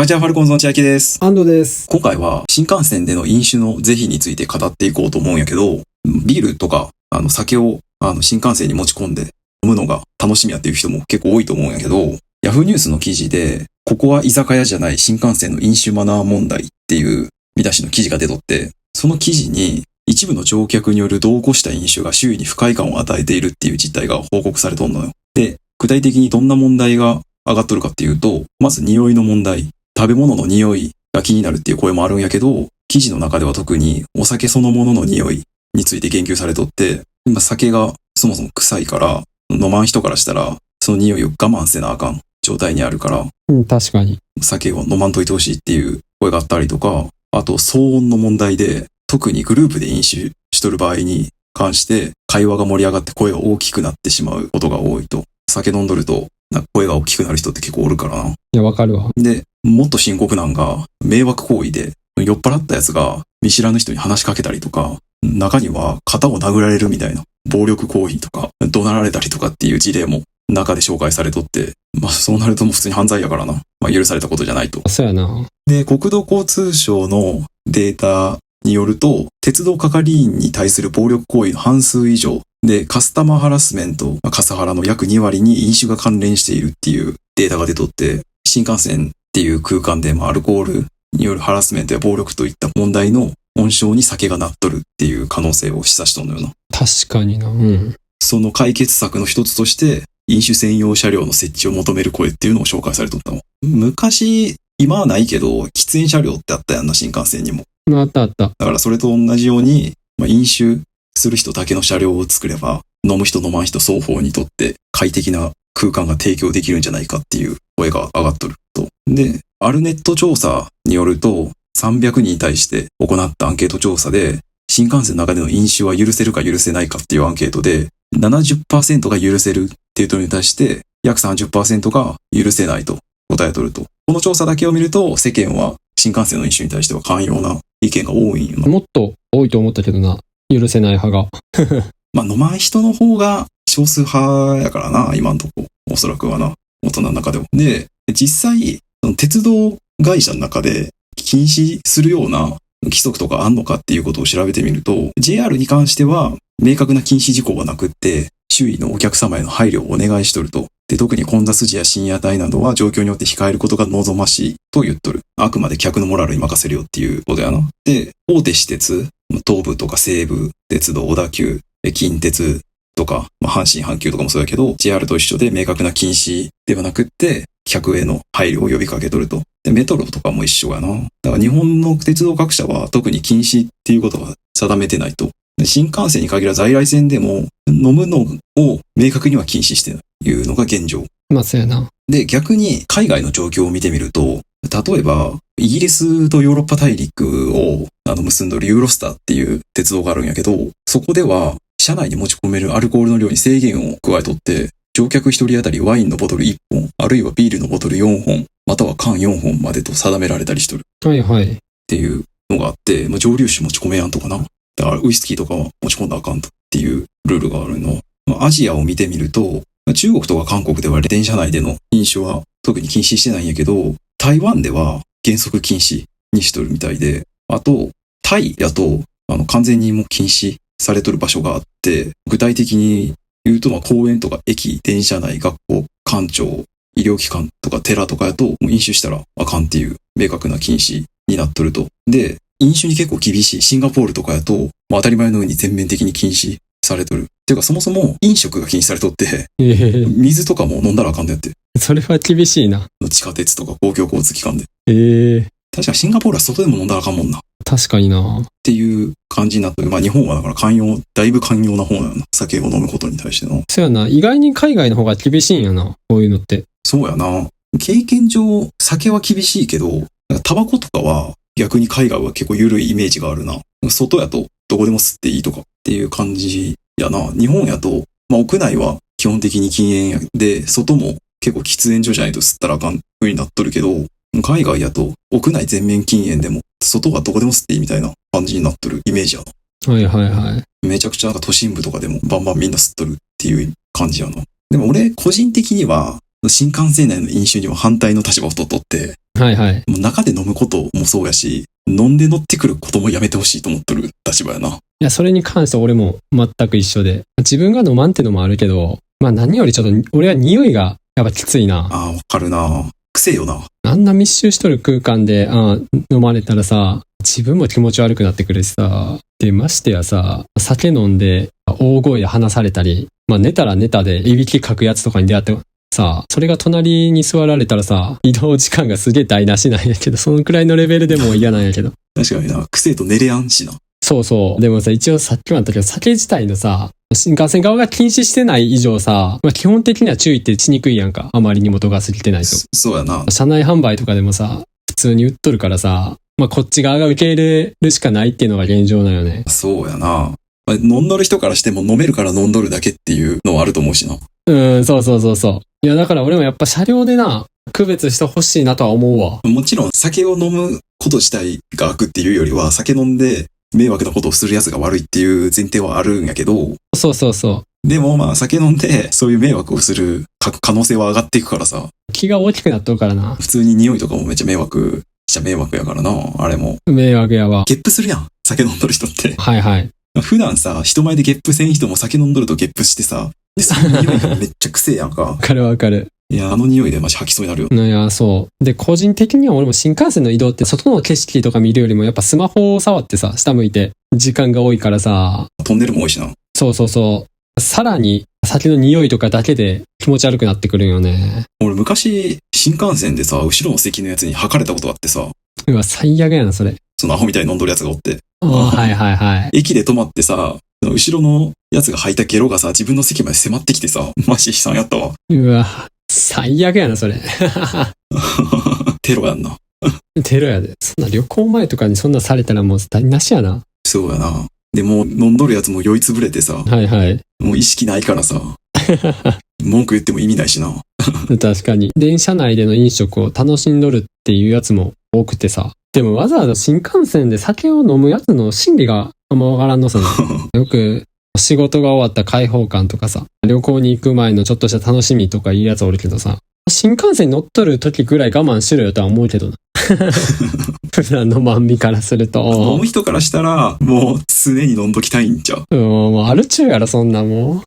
ガチャファルコンズの千秋です。安藤です。今回は新幹線での飲酒の是非について語っていこうと思うんやけど、ビールとか酒を新幹線に持ち込んで飲むのが楽しみやっていう人も結構多いと思うんやけど、ヤフーニュースの記事で、ここは居酒屋じゃない新幹線の飲酒マナー問題っていう見出しの記事が出とって、その記事に一部の乗客による度を越した飲酒が周囲に不快感を与えているっていう実態が報告されとんのよ。で、具体的にどんな問題が上がっとるかっていうと、まず匂いの問題。食べ物の匂いが気になるっていう声もあるんやけど、記事の中では特にお酒そのものの匂いについて言及されとって、今酒がそもそも臭いから、飲まん人からしたら、その匂いを我慢せなあかん状態にあるから、確かに。酒を飲まんといてほしいっていう声があったりとか、あと騒音の問題で、特にグループで飲酒しとる場合に関して会話が盛り上がって声が大きくなってしまうことが多いと。酒飲んどると声が大きくなる人って結構おるからな。いや、わかるわ。で、もっと深刻なんが迷惑行為で、酔っ払ったやつが見知らぬ人に話しかけたりとか、中には肩を殴られるみたいな暴力行為とか怒鳴られたりとかっていう事例も中で紹介されとって、そうなるともう普通に犯罪やからな。許されたことじゃないと。そうやな。で、国土交通省のデータによると、鉄道係員に対する暴力行為の半数以上で、カスタマーハラスメント、カスハラの約2割に飲酒が関連しているっていうデータが出とって、新幹線っていう空間でアルコールによるハラスメントや暴力といった問題の温床に酒がなっとるっていう可能性を示唆しとんのよな。確かにな。その解決策の一つとして、飲酒専用車両の設置を求める声っていうのを紹介されとったの。昔、今はないけど、喫煙車両ってあったやんな、新幹線にも。あったあった。だからそれと同じように、飲酒する人だけの車両を作れば、飲む人飲まん人双方にとって快適な空間が提供できるんじゃないかっていう声が上がっとると。で、アルネット調査によると、300人に対して行ったアンケート調査で、新幹線の中での飲酒は許せるか許せないかっていうアンケートで、70% が許せるっていう人に対して、約 30% が許せないと答えとると。この調査だけを見ると、世間は新幹線の飲酒に対しては寛容な意見が多いんよな。もっと多いと思ったけどな。許せない派が。飲まん人の方が少数派やからな、今んとこ。おそらくはな。大人の中でも。で、実際、鉄道会社の中で禁止するような規則とかあんのかっていうことを調べてみると、JR に関しては明確な禁止事項はなくって、周囲のお客様への配慮をお願いしとると。で、特に混雑時や深夜帯などは状況によって控えることが望ましいと言っとる。あくまで客のモラルに任せるよっていうことやな。で、大手私鉄、東武とか西武、鉄道、小田急、近鉄とか、阪神阪急とかもそうやけど、JR と一緒で明確な禁止ではなくって、客への配慮を呼びかけとると。で、メトロとかも一緒やな。だから日本の鉄道各社は特に禁止っていうことは定めてないと。で、新幹線に限らず在来線でも飲むのを明確には禁止しているというのが現状。そうやな。で、逆に海外の状況を見てみると、例えば、イギリスとヨーロッパ大陸を結んどるユーロスターっていう鉄道があるんやけど、そこでは車内に持ち込めるアルコールの量に制限を加えとって、乗客一人当たりワインのボトル1本、あるいはビールのボトル4本、または缶4本までと定められたりしとる。はいはい。っていうのがあって、蒸留酒持ち込めやんとかな。だからウイスキーとかは持ち込んだらあかんとっていうルールがあるの。アジアを見てみると、中国とか韓国では電車内での飲酒は特に禁止してないんやけど、台湾では原則禁止にしとるみたいで、あと、タイやと、完全にもう禁止されとる場所があって、具体的に言うと、公園とか駅、電車内、学校、官庁、医療機関とか寺とかやと、もう飲酒したらあかんっていう明確な禁止になっとると。で、飲酒に結構厳しいシンガポールとかやと、当たり前のように全面的に禁止されとる。っていうかそもそも飲食が禁止されとって、水とかも飲んだらあかんだって。それは厳しいな。地下鉄とか公共交通機関で。確かにシンガポールは外でも飲んだらあかんもんな。確かにな。っていう感じになってる。日本はだからだいぶ寛容な方なのな。酒を飲むことに対しての。そうやな。意外に海外の方が厳しいんやな。こういうのって。そうやな。経験上、酒は厳しいけど、タバコとかは逆に海外は結構緩いイメージがあるな。外やとどこでも吸っていいとかっていう感じやな。日本やと、屋内は基本的に禁煙で、外も結構喫煙所じゃないと吸ったらあかん風になっとるけど、海外やと屋内全面禁煙でも、外はどこでも吸っていいみたいな感じになっとるイメージやな。はいはいはい。めちゃくちゃ都心部とかでもバンバンみんな吸っとるっていう感じやな。でも俺個人的には、新幹線内の飲酒には反対の立場を取っとって、はいはい。もう中で飲むこともそうやし、飲んで乗ってくることもやめてほしいと思っとる立場やな。いや、それに関しては俺も全く一緒で。自分が飲まんってのもあるけど、まあ何よりちょっと俺は匂いがやっぱきついな。ああ、わかるな。癖よな。あんな密集しとる空間で、飲まれたらさ、自分も気持ち悪くなってくるしさ。で、ましてやさ、酒飲んで大声で話されたり、まあ寝たら寝たでいびきかくやつとかに出会ってさ、それが隣に座られたらさ、移動時間がすげえ台無しなんやけど、そのくらいのレベルでも嫌なんやけど。確かにな。癖と寝れやんしな。そうそう。でもさ、一応さっきもあったけど、酒自体のさ、新幹線側が禁止してない以上さ、まあ、基本的には注意ってしにくいやんか。あまりにも度が過ぎてないと。そうやな。車内販売とかでもさ、普通に売っとるからさ、まあ、こっち側が受け入れるしかないっていうのが現状なよね。そうやな。飲んどる人からしても飲めるから飲んどるだけっていうのはあると思うしな。そうそうそうそう。いや、だから俺もやっぱ車両でな、区別してほしいなとは思うわ。もちろん酒を飲むこと自体が悪っていうよりは、酒飲んで迷惑なことをする奴が悪いっていう前提はあるんやけど、そうそうそう。でもまあ酒飲んでそういう迷惑をする可能性は上がっていくからさ。気が大きくなっとるからな。普通に匂いとかもめっちゃ迷惑やからな、あれも。迷惑やわ。ゲップするやん、酒飲んどる人って。はいはい。普段さ、人前でゲップせん人も酒飲んどるとゲップしてさ、で、その匂いがめっちゃ癖やんか。わかるわかる。いや、あの匂いでマジ吐きそうになるよ。いや、そう。で、個人的には俺も新幹線の移動って外の景色とか見るよりもやっぱスマホを触ってさ、下向いて時間が多いからさ。トンネルも多いしな。そうそうそう。さらに先の匂いとかだけで気持ち悪くなってくるよね。俺昔、新幹線でさ、後ろの席のやつに吐かれたことがあってさ。うわ、最悪やな、それ。そのアホみたいに飲んどるやつがおって。はいはいはい。駅で止まってさ、後ろのやつが吐いたゲロがさ、自分の席まで迫ってきてさ、マジ悲惨やったわ。うわ、最悪やな、それ。テロやんな。テロやで。そんな旅行前とかにそんなされたらもう台無しやな。そうやな。でもう飲んどるやつも酔いつぶれてさ、はいはい。もう意識ないからさ、文句言っても意味ないしな。確かに。電車内での飲食を楽しんどるっていうやつも多くてさ。でもわざわざ新幹線で酒を飲むやつの心理があんまわからんのさな。よく仕事が終わった開放感とかさ、旅行に行く前のちょっとした楽しみとかいいやつおるけどさ、新幹線に乗っとる時ぐらい我慢しろよとは思うけどな。普段の万味からすると。飲む人からしたら、もう常に飲んどきたいんちゃう。もうあるちゅうやろ、そんなもん。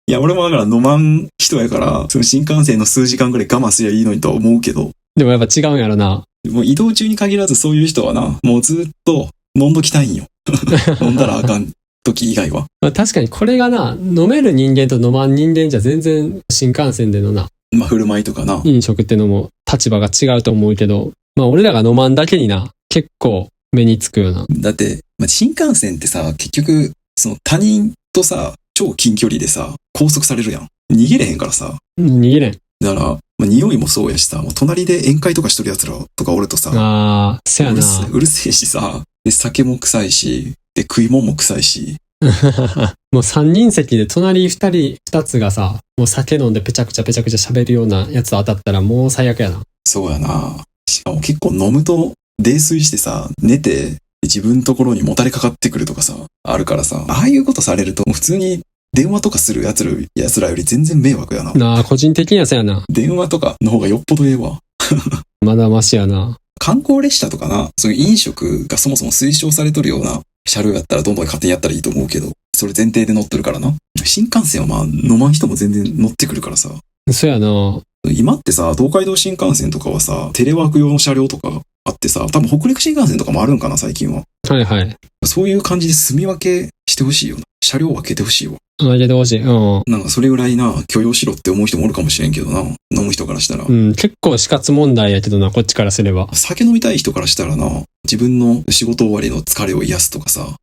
いや、俺もだから飲まん人やから、その新幹線の数時間ぐらい我慢すりゃいいのにとは思うけど。でもやっぱ違うんやろな。もう移動中に限らずそういう人はな、もうずっと飲んどきたいんよ。飲んだらあかん時以外は。まあ確かにこれがな、飲める人間と飲まん人間じゃ全然新幹線でのな、まあ振る舞いとかな。飲食ってのも立場が違うと思うけど、まあ俺らが飲まんだけにな、結構目につくよな。だって、まあ、新幹線ってさ、結局、その他人とさ、超近距離でさ、拘束されるやん。逃げれへんからさ。逃げれん。だから、まあ、匂いもそうやしさ、もう隣で宴会とかしとる奴らとかおるとさ、せやな。うるせえしさ、で、酒も臭いし、で、食い物も臭いし。もう三人席で隣二つがさ、もう酒飲んでペチャクチャ喋るようなやつ当たったらもう最悪やな。そうやな。しかも結構飲むと泥酔してさ、寝て自分のところにもたれかかってくるとかさ、あるからさ、ああいうことされると普通に電話とかする奴らより全然迷惑やな。個人的にはそうやな。電話とかの方がよっぽどええわ。まだマシやな。観光列車とかな、そういう飲食がそもそも推奨されとるような車両やったらどんどん勝手にやったらいいと思うけど、それ前提で乗ってるからな。新幹線はまあ飲まん人も全然乗ってくるからさ。そうやな。今ってさ、東海道新幹線とかはさ、テレワーク用の車両とかあってさ、多分北陸新幹線とかもあるんかな、最近は。はいはい。そういう感じで住み分けしてほしいよな。車両分けてほしいわ。分けてほしい。なんかそれぐらいな、許容しろって思う人もおるかもしれんけどな。飲む人からしたら。結構死活問題やけどな、こっちからすれば。酒飲みたい人からしたらな、自分の仕事終わりの疲れを癒すとかさ、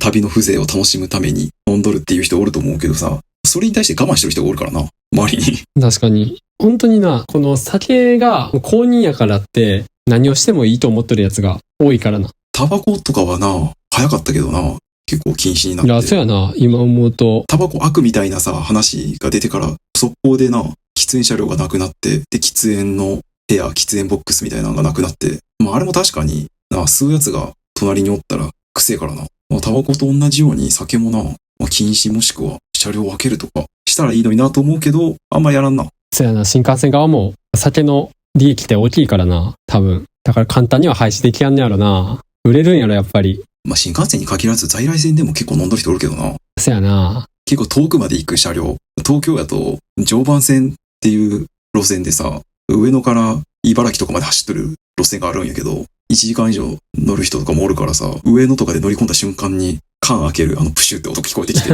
旅の風情を楽しむために飲んどるっていう人おると思うけどさ、それに対して我慢してる人がおるからな、周りに。確かに。本当にな、この酒が公認やからって何をしてもいいと思ってるやつが多いからな。タバコとかはな、早かったけどな、結構禁止になって。いや、そうやな、今思うと。タバコ悪みたいなさ、話が出てから、速攻でな、喫煙車両がなくなって、で、喫煙の部屋、喫煙ボックスみたいなのがなくなって、まああれも確かに、吸うやつが隣におったら、くせえからな。まあ、タバコと同じように酒もな、まあ、禁止もしくは車両を分けるとかしたらいいのになと思うけど、あんまやらんな。そうやな、新幹線側も酒の利益って大きいからな、多分。だから簡単には廃止できやんねやろな。売れるんやろ、やっぱり。まあ、新幹線に限らず在来線でも結構飲んどる人おるけどな。そうやな。結構遠くまで行く車両。東京やと常磐線っていう路線でさ、上野から茨城とかまで走ってる路線があるんやけど、1時間以上乗る人とかもおるからさ、上野とかで乗り込んだ瞬間に缶開けるプシュって音聞こえてきて、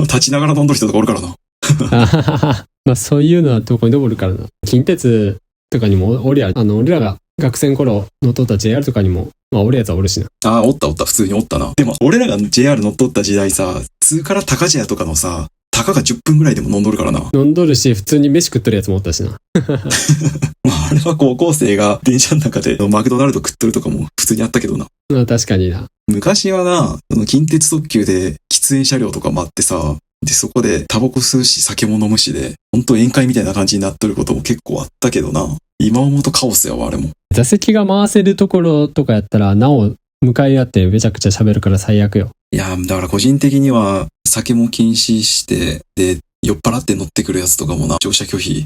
立ちながら飲んどる人とかおるからな。まあそういうのはどこにでもおるからな。近鉄とかにもおりゃ、俺らが学生の頃乗っとった JR とかにも、まあおるやつはおるしな。ああ、おった、普通におったな。でも、俺らが JR 乗っとった時代さ、通から高茶屋とかのさ、たかが10分ぐらいでも飲んどるからな。飲んどるし、普通に飯食っとるやつもおったしな。あれは高校生が電車の中でマクドナルド食っとるとかも普通にあったけどな。まあ確かにな。昔はな、近鉄特急で喫煙車両とかもあってさ、で、そこでタバコ吸うし酒も飲むしで、ほんと宴会みたいな感じになっとることも結構あったけどな。今思うとカオスやわ、あれも。座席が回せるところとかやったら、なお向かい合ってめちゃくちゃ喋るから最悪よ。いや、だから個人的には酒も禁止して、で、酔っ払って乗ってくるやつとかもな、乗車拒否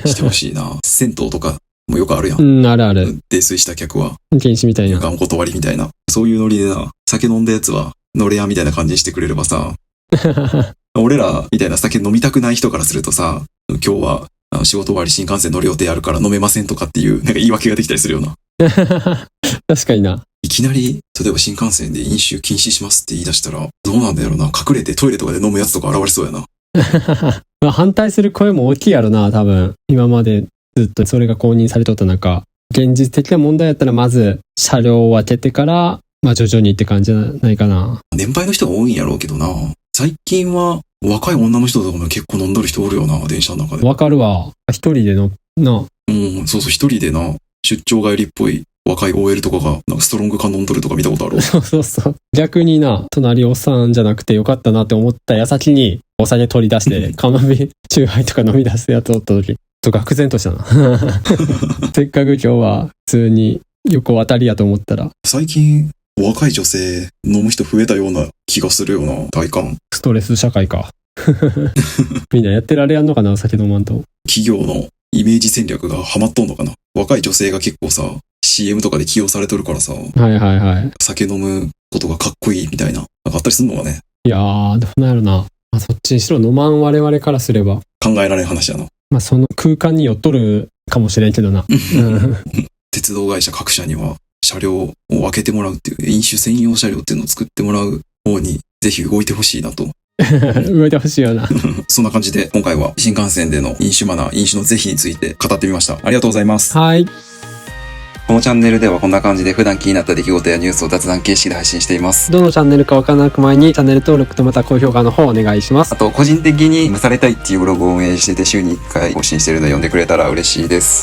してほしいな。銭湯とかもよくあるやん。うん、あるある。泥酔した客は。禁止みたいな。お断りみたいな。そういうノリでな、酒飲んだやつは乗れやみたいな感じにしてくれればさ、俺らみたいな酒飲みたくない人からするとさ、今日は仕事終わり新幹線乗る予定あるから飲めませんとかっていうなんか言い訳ができたりするような。確かにな。いきなり、例えば新幹線で飲酒禁止しますって言い出したら、どうなんだろうな。隠れてトイレとかで飲むやつとか現れそうやな。まあ反対する声も大きいやろな、多分。今までずっとそれが公認されとった中、現実的な問題やったらまず車両を分けてから、まあ徐々にって感じじゃないかな。年配の人が多いんやろうけどな。最近は若い女の人とかも結構飲んどる人おるよな、電車の中で。わかるわ。一人での、な。うん、そうそう、一人でな、出張帰りっぽい若い OL とかが、なんかストロング缶飲んどるとか見たことあるわ。そうそうそう。逆にな、隣おっさんじゃなくてよかったなって思った矢先に、お酒取り出して、カマビ、チューハイとか飲み出すやつおった時、愕然としたな。せっかく今日は普通に横渡りやと思ったら。最近、若い女性飲む人増えたような気がするよな、体感。ストレス社会か。みんなやってられやんのかな、お酒飲まんと。企業のイメージ戦略がハマっとんのかな。若い女性が結構さ、CM とかで起用されとるからさ、はいはいはい。酒飲むことがかっこいいみたいな、なんかあったりするのかね。いやー、どうなんやろな。まあ、そっちにしろ飲まん我々からすれば。考えられん話やな。まあその空間に寄っとるかもしれんけどな。鉄道会社各社には車両を分けてもらうっていう、飲酒専用車両っていうのを作ってもらう方にぜひ動いてほしいなと。動いてほしいよな。そんな感じで今回は新幹線での飲酒マナー、飲酒の是非について語ってみました。ありがとうございます。はい。このチャンネルではこんな感じで普段気になった出来事やニュースを雑談形式で配信しています。どのチャンネルかわからなく前にチャンネル登録とまた高評価の方お願いします。あと個人的に蒸されたいっていうブログを運営してて週に1回更新してるので読んでくれたら嬉しいです。